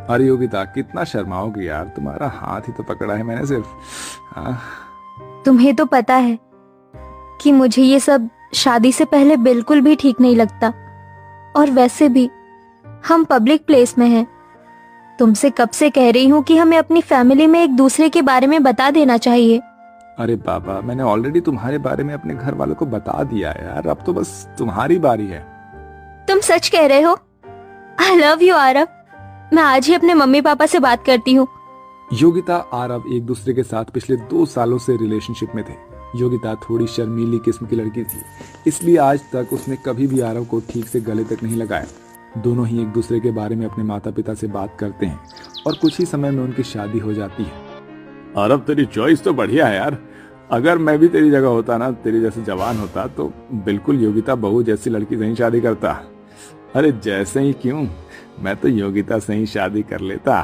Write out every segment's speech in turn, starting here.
अरे योगिता, कितना शर्माओगी यार, तुम्हारा हाथ ही तो पकड़ा है मैंने सिर्फ। हाँ। तुम्हें तो पता है कि मुझे ये सब शादी से पहले बिल्कुल भी ठीक नहीं लगता। और वैसे भी हम पब्लिक प्लेस में हैं। तुमसे कब से कह रही हूँ कि हमें अपनी फैमिली में एक दूसरे के बारे में बता देना चाहिए। अरे बाबा, मैंने ऑलरेडी तुम्हारे बारे में अपने घर वालों को बता दिया है यार, अब तो बस तुम्हारी बारी है। तुम सच कह रहे हो? I love you Aarav. मैं आज ही अपने मम्मी पापा से बात करती हूँ। योगिता आरव एक दूसरे के साथ पिछले 2 सालों से रिलेशनशिप में थे। योगिता थोड़ी शर्मीली किस्म की लड़की थी, इसलिए आज तक उसने कभी भी आरव को ठीक से गले तक नहीं लगाया। दोनों ही एक दूसरे के बारे में अपने माता पिता से बात करते हैं और कुछ ही समय में उनकी शादी हो जाती है। आरव, तेरी चॉइस तो बढ़िया है यार। अगर मैं भी तेरी जगह होता ना, तेरी जैसे जवान होता, तो बिल्कुल योगिता बहू जैसी लड़की से ही शादी करता। अरे जैसे ही क्यों, मैं तो योगिता से ही शादी कर लेता।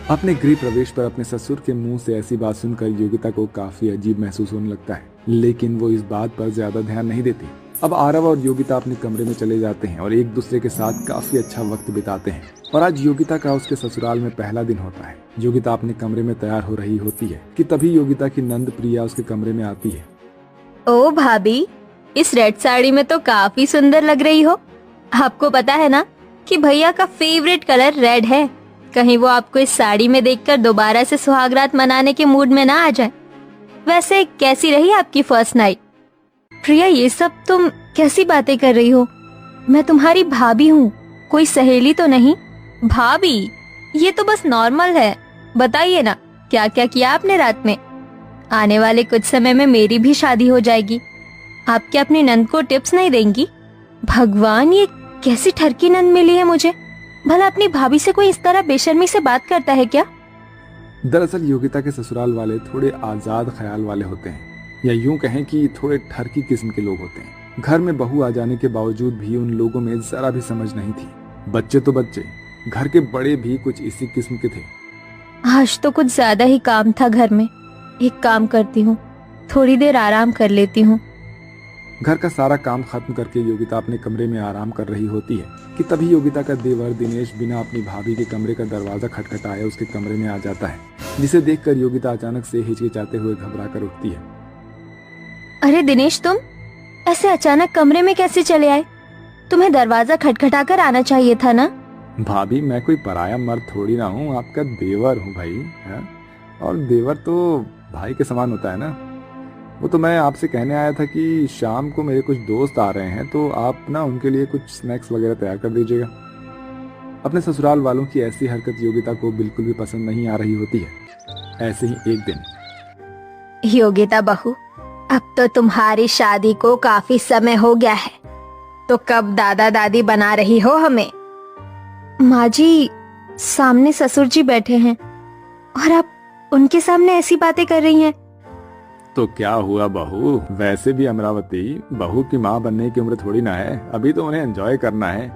अपने गृह प्रवेश पर अपने ससुर के मुंह से ऐसी बात सुनकर योगिता को काफी अजीब महसूस होने लगता है, लेकिन वो इस बात पर ज्यादा ध्यान नहीं देती। अब आरव और योगिता अपने कमरे में चले जाते हैं और एक दूसरे के साथ काफी अच्छा वक्त बिताते हैं। और आज योगिता का उसके ससुराल में पहला दिन होता है। योगिता अपने कमरे में तैयार हो रही होती है कि तभी योगिता की नंद प्रिया उसके कमरे में आती है। ओ भाभी, इस रेड साड़ी में तो काफी सुंदर लग रही हो। आपको पता है ना कि भैया का फेवरेट कलर रेड है। कहीं वो आपको इस साड़ी में देखकर दोबारा से सुहागरात मनाने के मूड में ना आ जाए। वैसे कैसी रही आपकी फर्स्ट नाइट? प्रिया, ये सब तुम कैसी बातें कर रही हो? मैं तुम्हारी भाभी हूँ, कोई सहेली तो नहीं। भाभी, ये तो बस नॉर्मल है। बताइए ना, क्या क्या किया आपने रात में? आने वाले कुछ समय में मेरी भी शादी हो जाएगी। आप क्या अपनी नंद को टिप्स नहीं देंगी? भगवान, ये कैसी ठरकी नंद मिली है मुझे। भला अपनी भाभी से कोई इस तरह बेशर्मी से बात करता है क्या? दरअसल योगिता के ससुराल वाले थोड़े आजाद ख्याल वाले होते हैं, या यूं कहें कि थोड़े ठरकी किस्म के लोग होते हैं। घर में बहू आ जाने के बावजूद भी उन लोगों में जरा भी समझ नहीं थी। बच्चे तो बच्चे, घर के बड़े भी कुछ इसी किस्म के थे। आज तो कुछ ज्यादा ही काम था घर में। एक काम करती हूँ, थोड़ी देर आराम कर लेती हूँ। घर का सारा काम खत्म करके योगिता अपने कमरे में आराम कर रही होती है कि तभी योगिता का देवर दिनेश बिना अपनी भाभी के कमरे का दरवाजा खटखटाए उसके कमरे में आ जाता है, जिसे देखकर योगिता अचानक से हिचकिचाते हुए घबरा कर उठती है। अरे दिनेश, तुम ऐसे अचानक कमरे में कैसे चले आए? तुम्हें दरवाजा खटखटा कर आना चाहिए था ना। भाभी, मैं कोई पराया मर्द थोड़ी ना हूँ, आपका देवर हूँ भाई। है? और देवर तो भाई के समान होता है ना। वो तो मैं आपसे कहने आया था कि शाम को मेरे कुछ दोस्त आ रहे हैं, तो आप ना उनके लिए कुछ स्नैक्स वगैरह तैयार कर दीजिएगा। अपने ससुराल वालों की ऐसी हरकत योगिता को बिल्कुल भी पसंद नहीं आ रही होती है। ऐसे ही एक दिन, योगिता बहू, अब तो तुम्हारी शादी को काफी समय हो गया है, तो कब दादा दादी बना रही हो हमें? माँ जी, सामने ससुर जी बैठे हैं और आप उनके सामने ऐसी बातें कर रही हैं। तो क्या हुआ बहू, वैसे भी अमरावती बहू की माँ बनने की उम्र थोड़ी ना है, अभी तो उन्हें एंजॉय करना है।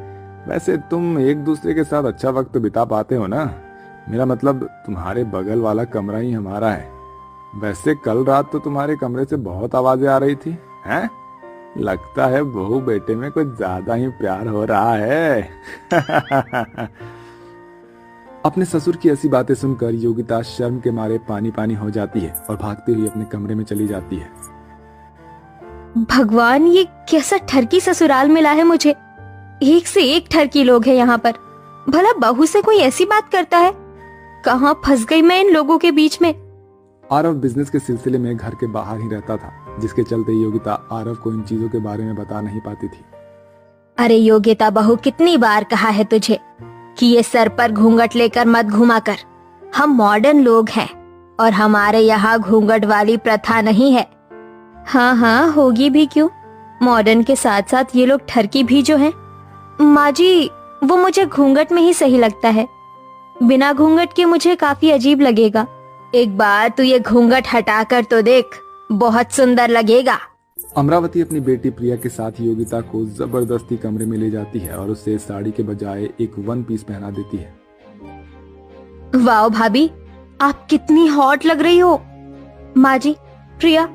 वैसे तुम एक दूसरे के साथ अच्छा वक्त बिता पाते हो ना। मेरा मतलब तुम्हारे बगल वाला कमरा ही हमारा है। वैसे कल रात तो तुम्हारे कमरे से बहुत आवाजें आ रही थी। हैं? लगता है बहू बेटे में कुछ ज्यादा ही प्यार हो रहा है। अपने ससुर की ऐसी बातें सुनकर योगिता शर्म के मारे पानी पानी हो जाती है और भागते हुए अपने कमरे में चली जाती है। भगवान, ये कैसा ठरकी ससुराल मिला है मुझे। एक से एक ठरकी लोग हैं यहाँ पर। भला बहू से कोई ऐसी बात करता है? कहाँ फंस गई मैं इन लोगों के बीच में। आरव बिजनेस के सिलसिले में घर के बाहर ही रहता था, जिसके चलते योगिता आरव को इन चीजों के बारे में बता नहीं पाती थी। अरे योगिता बहू, कितनी बार कहा है तुझे कि ये सर पर घूंघट लेकर मत घुमा कर। हम मॉडर्न लोग हैं और हमारे यहाँ घूंघट वाली प्रथा नहीं है। हाँ हाँ, होगी भी क्यों। मॉडर्न के साथ साथ ये लोग ठरकी भी जो हैं। माँ जी, वो मुझे घूंघट में ही सही लगता है। बिना घूंघट के मुझे काफी अजीब लगेगा। एक बार तू ये घूंघट हटा कर तो देख, बहुत सुंदर लगेगा। अमरावती अपनी बेटी प्रिया के साथ योगिता को जबरदस्ती कमरे में ले जाती है और उसे साड़ी के बजाय एक वन पीस पहना देती है। वाह भाभी, आप कितनी हॉट लग रही हो। माँ जी, प्रिया